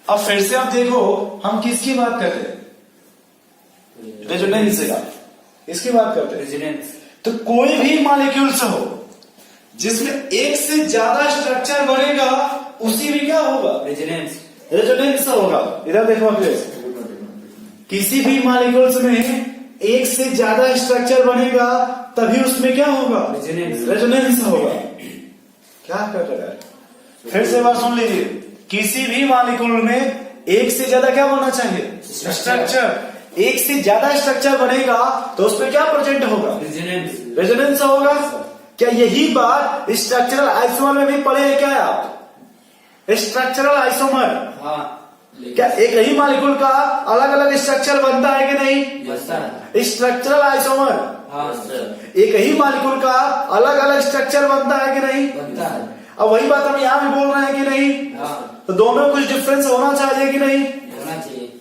अब फिर से आप देखो, हम किसकी बात कर रहे हैं? रेजोनेंस का, इसकी बात करते हैं। रेजोनेंस। तो कोई भी मॉलिक्यूल्स हो जिसमें एक से ज्यादा स्ट्रक्चर बनेगा, उसी में क्या होगा? रेजोनेंस। रेजोनेंस होगा। इधर देखो प्लीज, किसी भी मॉलिक्यूल्स में एक से ज्यादा स्ट्रक्चर बनेगा तभी उसमें क्या होगा? रेजोनेंस। रेजोनेंस होगा। क्या कर रहा है? फिर से बात सुन लीजिए, किसी भी मॉलिक्यूल में एक से ज्यादा क्या होना चाहिए? स्ट्रक्चर। एक से ज्यादा स्ट्रक्चर बनेगा तो उसमें क्या प्रेजेंट होगा? रेजोनेंस। रेजोनेंस होगा। क्या यही बात स्ट्रक्चरल आइसोमर में भी पढ़े हैं क्या आप? स्ट्रक्चरल आइसोमर, हाँ। क्या एक ही मॉलिक्यूल का अलग अलग स्ट्रक्चर बनता है कि नहीं? बनता है। स्ट्रक्चरल आइसोमर, हाँ सर। एक ही मॉलिक्यूल का अलग अलग स्ट्रक्चर बनता है कि नहीं? बनता है। अब वही बात हम यहाँ भी बोल रहे हैं कि नहीं? हाँ। तो दोनों में कुछ डिफरेंस होना चाहिए कि नहीं? होना चाहिए।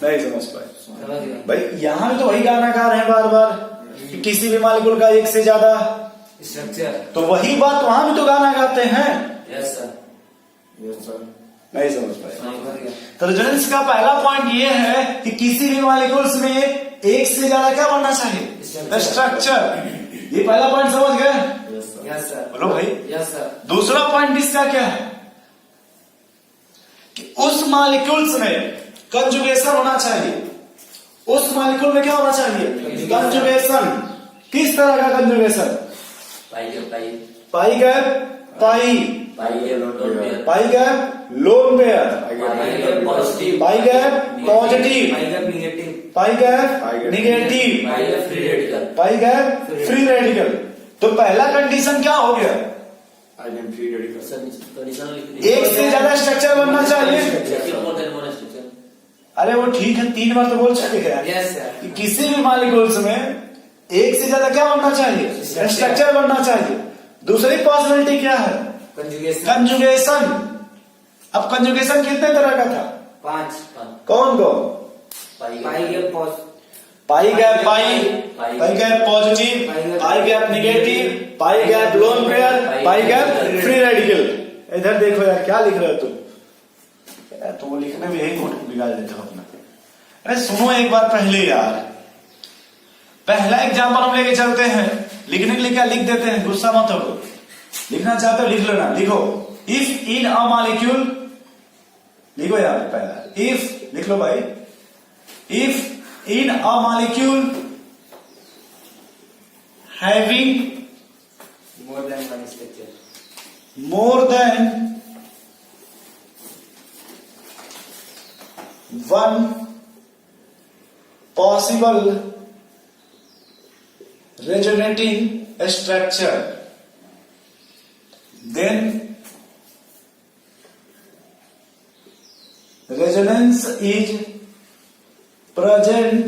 नहीं समझ पाए समझ गया। भाई, यहाँ भी तो वही गाना गा रहे हैं बार बार कि किसी भी मॉलिक्यूल का एक से ज्यादा स्ट्रक्चर। तो वही बात वहां भी तो गाना गाते हैं। Yes sir. नहीं समझ पाए। समझ गया। तो रेजोनेंस का पहला पॉइंट ये है कि किसी भी मॉलिक्यूल्स में एक से ज्यादा क्या बनना चाहिए? स्ट्रक्चर। ये पहला पॉइंट समझ गए? Yes sir. बोलो भाई। Yes sir. दूसरा पॉइंट इसका क्या है कि उस मॉलिक्यूल्स में कंजुगेशन होना चाहिए। उस मॉलिक्यूल में क्या होना चाहिए? कंजुगेशन। किस तरह का कंजुगेशन? पाई के पाई। पाई गैप पाई, पाई के lone pair. Pi gap lone pair, पाई के पॉजिटिव। पाई गैप पॉजिटिव, पाई के नेगेटिव। पाई गैप निगेटिव, पाई के फ्री रेडिकल। पाई गैप फ्री रेडिकल। तो पहला कंडीशन क्या हो गया? एक से ज्यादा स्ट्रक्चर बनना चाहिए। अरे वो ठीक है, 3 बार तो बोल चुके हैं यस सर। कि किसी भी मॉलिक्यूल्स में एक से ज्यादा क्या बनना चाहिए? स्ट्रक्चर बनना चाहिए। दूसरी पॉसिबिलिटी क्या है? कंजुगेशन। कंजुगेशन। अब कंजुगेशन कितने तरह का था? 5। कौन कौन? पाई के पाई गैप पाई, pi gap positive, pi gap negative, pi gap lone pair, पाई गैप फ्री रेडिकल। इधर देखो यार, क्या लिख रहे हो तुम? तो वो लिखने में यही फोटो बिगाड़ देते हो अपना। अरे सुनो एक बार पहले यार, पहला एग्जाम्पल हम लेके चलते हैं। लिखने के लिए क्या लिख देते हैं, गुस्सा मत हो। लिखना चाहते हो लिख लेना। लिखो इफ इन अ मॉलिक्यूल, लिखो यार पहला इफ, लिख लो भाई। If in a molecule having more than one structure. more than one possible resonating structure, then resonance is present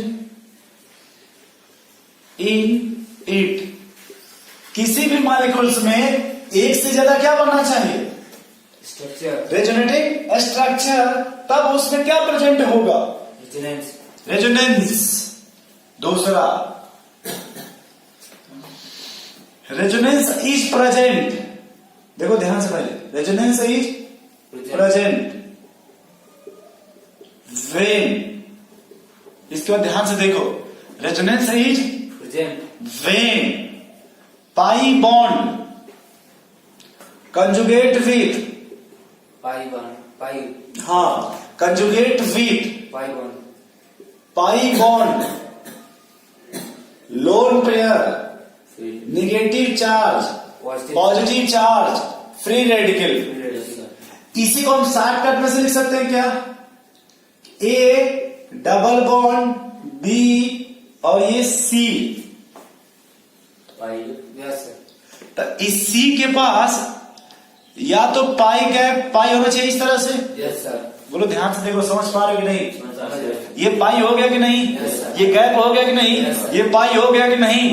in it. किसी भी मॉलिक्यूल्स में एक से ज्यादा क्या बनना चाहिए? स्ट्रक्चर। Resonating structure. तब उसमें क्या प्रेजेंट होगा? रेजोनेंस। रेजोनेंस। दूसरा, रेजोनेंस इज प्रेजेंट। देखो ध्यान से पहले, रेजोनेंस इज प्रेजेंट व्हेन, इसके बाद ध्यान से देखो, resonance is present when pi bond conjugate with, pi one pi, हाँ conjugate with pi one, pi bond lone pair, negative charge, positive charge, free radical. इसी को हम शॉर्टकट में से लिख सकते हैं क्या? ए डबल बॉन्ड बी और ये सी। तो इस सी के पास या तो पाई गैप पाई होना चाहिए इस तरह से। Yes sir. बोलो ध्यान से देखो, समझ पा रहे हो कि नहीं? समझ गए। ये पाई हो गया कि नहीं? Yes, sir. ये गैप हो गया कि नहीं? Yes, sir. ये पाई हो गया कि नहीं?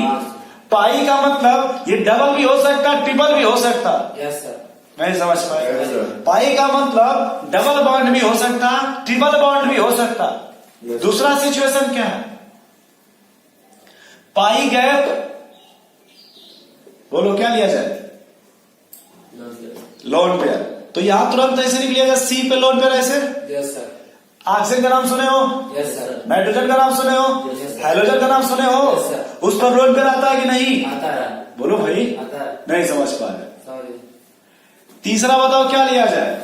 पाई का मतलब ये डबल भी हो सकता, ट्रिपल भी हो सकता। Yes sir. नहीं समझ पाए? Yes, sir. पाई का मतलब डबल बॉन्ड भी हो सकता, ट्रिपल बॉन्ड भी हो सकता। Yes. दूसरा सिचुएशन क्या है? पाई गैप, बोलो क्या लिया जाए? Lone pair. तो यहां तुरंत ऐसे निकलेगा सी पे लोन पेयर ऐसे। Yes sir. ऑक्सीजन का नाम सुने हो, यस सर। नाइट्रोजन का नाम सुने हो, Yes, sir. हाइड्रोजन का नाम सुने हो, Yes, sir. उस पर लोन पेयर आता है कि नहीं? आता है। बोलो भाई, आता है। नहीं समझ पा रहे। समझ गए। तीसरा बताओ क्या लिया जाए?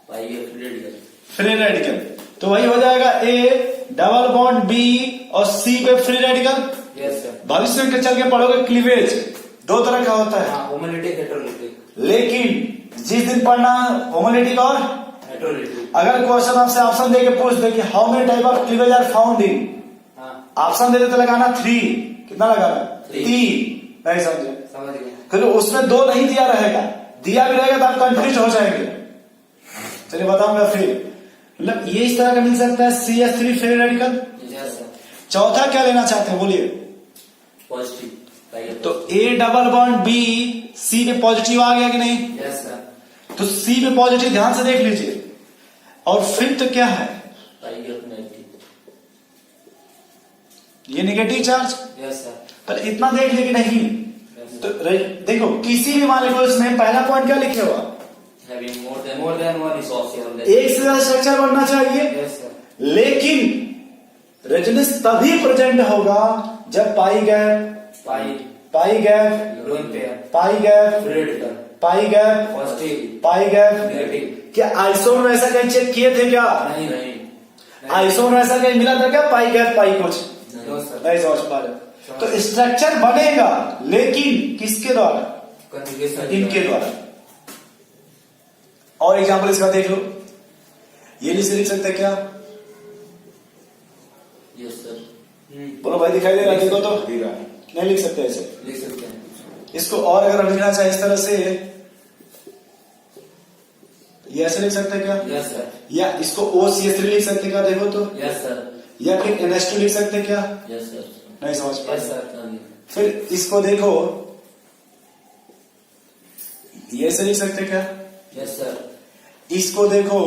Pi gap free radical. Free radical. तो वही हो जाएगा ए डबल बॉन्ड बी और सी पे फ्री रेडिकल। Yes sir. भविष्य में चल के पढ़ोगे क्लीवेज दो तरह का होता है, हाँ, होमोलिटिक हेटेरोलिटिक। लेकिन जिस दिन पढ़ना होमोलिटिक और हेटेरोलिटिक। अगर क्वेश्चन आपसे ऑप्शन दे के पूछ दे कि how many type of cleavage are found in, हाँ, ऑप्शन दे तो लगाना 3, कितना लगाना? 3। 3। नहीं समझे? समझ गए। क्योंकि उसमें 2 नहीं दिया रहेगा, दिया भी रहेगा तो आप कंफ्यूज हो जाएंगे। चलिए बताऊंगा फिर, मतलब ये इस तरह का मिल सकता है CH3 free radical. Yes sir. चौथा क्या लेना चाहते हैं बोलिए? पॉजिटिव। Pi gap. तो A double bond B C पे पॉजिटिव आ गया कि नहीं? Yes sir. तो सी पे पॉजिटिव ध्यान से देख लीजिए। और फिफ्थ क्या है? Pi gap negative. ये नेगेटिव चार्ज। Yes sir. पर इतना देख लिए कि नहीं? यस तो सर। देखो किसी भी मॉलिक्यूल्स में पहला पॉइंट क्या लिखे हुआ? Having more than one association. एक से ज्यादा स्ट्रक्चर बनना चाहिए, यस सर। लेकिन रेजोनेंस तभी प्रेजेंट होगा जब pi gap, pi gap, lone pair. पाई gap, free radical. Pi gap, positive. Pi gap. Negative. क्या आइसोन ऐसा कहीं चेक किए थे क्या? नहीं नहीं। आइसोन ऐसा कहीं मिला था क्या? पाई गैप पाई कुछ नो सर। नहीं समझ पा रहे। तो स्ट्रक्चर बनेगा लेकिन किसके द्वारा? कन्जुगेशन। इनके द्वारा। और एग्जाम्पल इसका देख लो, ये नहीं से लिख सकते क्या? Yes sir. बोलो भाई, दिखाई दे रहा है? देखो तो नहीं लिख सकते ऐसे। लिख सकते हैं। इसको और अगर हम लिखना चाहे इस तरह से, ये ऐसे लिख सकते हैं क्या? Yes sir. या इसको OCH3 लिख सकते क्या? देखो तो। Yes sir. या फिर NH2 लिख सकते क्या? Yes sir. नहीं समझ पा यस रहे। सर। फिर इसको देखो, ये ऐसे लिख सकते क्या? Yes sir. इसको देखो,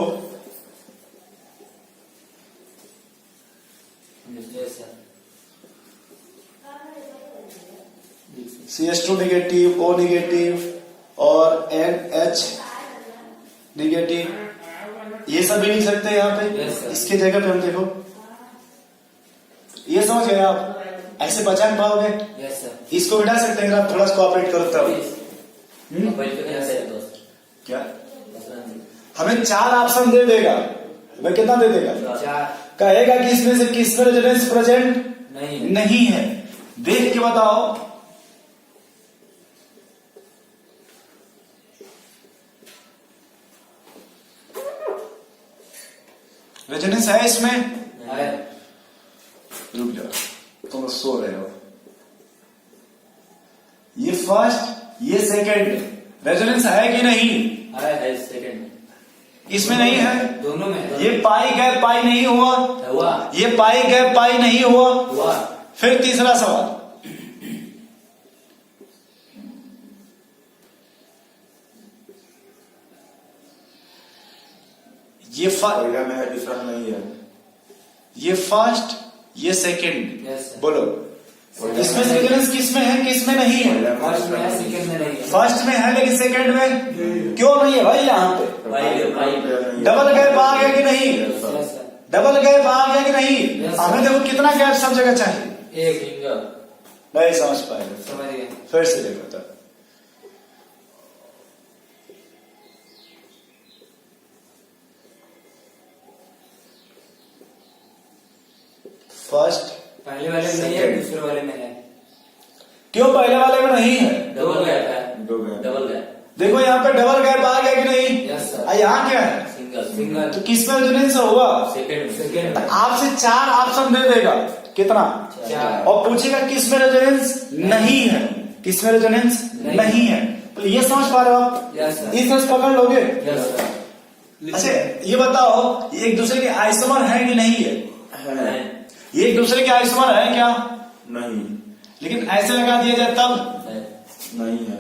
yes sir. CH2 negative, O negative और NH नेगेटिव, ये सब भी लिख सकते हैं यहाँ पे। Yes, sir. इसके जगह पे हम देखो, ये समझ गए आप? ऐसे पहचान पाओगे? Yes sir. इसको बिठा सकते हैं अगर आप थोड़ा सा कोऑपरेट करो तब। क्या हमें 4 ऑप्शन दे देगा, हमें कितना दे देगा? 4। कहेगा कि इसमें से किसमें रेजोनेंस प्रेजेंट नहीं है। देख के बताओ। रेजोनेंस है इसमें? है। रुक जाओ, तुम सो रहे हो। ये फर्स्ट, ये सेकंड, रेजोनेंस है कि नहीं? है सेकंड। इसमें नहीं है। दोनों में है। ये पाई गैप पाई नहीं हुआ, हुआ। ये पाई गैप पाई नहीं हुआ। हुआ। फिर तीसरा सवाल, ये में है, दूसरा नहीं है। ये फर्स्ट, ये सेकंड। Yes, sir. बोलो इसमें रेजोनेंस किसमें है, किसमें नहीं है? फर्स्ट में है, सेकंड में नहीं है। फर्स्ट में है लेकिन सेकंड में क्यों नहीं है भाई? यहाँ पे डबल गैप आ गया कि नहीं? Yes sir. डबल गैप आ गया कि नहीं? Yes, sir. हमें देखो कितना गैप सब जगह चाहिए। एक सिंगल। नहीं समझ पाएगा। समझ गए। फिर से देखो तब। फर्स्ट, पहले वाले में नहीं है, दूसरे वाले में है। क्यों पहले वाले में नहीं है? डबल गैप है। दो गैप। Double gap. देखो यहाँ पे डबल गैप आ गया कि नहीं? Yes sir. और यहाँ क्या है? सिंगल। सिंगल। तो किसमें रेजोनेंस हुआ? सेकंड। सेकंड। आपसे 4 ऑप्शन दे देगा, कितना? 4। और पूछेगा किसमें रेजोनेंस नहीं है, किसमें रेजोनेंस नहीं है। तो ये समझ पा रहे हो आप? Yes sir. इस तरह से पकड़ लोगे। Yes sir. अच्छा ये बताओ, ये एक दूसरे के आइसोमर है कि नहीं है? है। ये एक दूसरे के आइसोमर है क्या? नहीं, लेकिन ऐसे लगा दिया जाए तब है। नहीं है।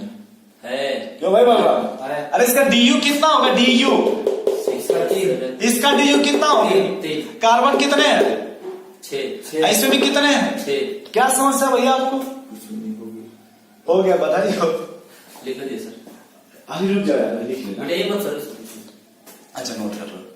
है। क्यों भाई बलराम? है। अरे इसका DU कितना होगा? DU इसका 3। इसका DU कितना होगा? 3। कार्बन कितने हैं? 6। ऐसे भी कितने हैं? 6। क्या समस्या भैया आपको? कुछ नहीं होगी। हो गया बताइए। लिख लीजिए सर। अभी रुक जाओ यार, लिख लेना। बेटा ये मत सर अच्छा नोट कर लो।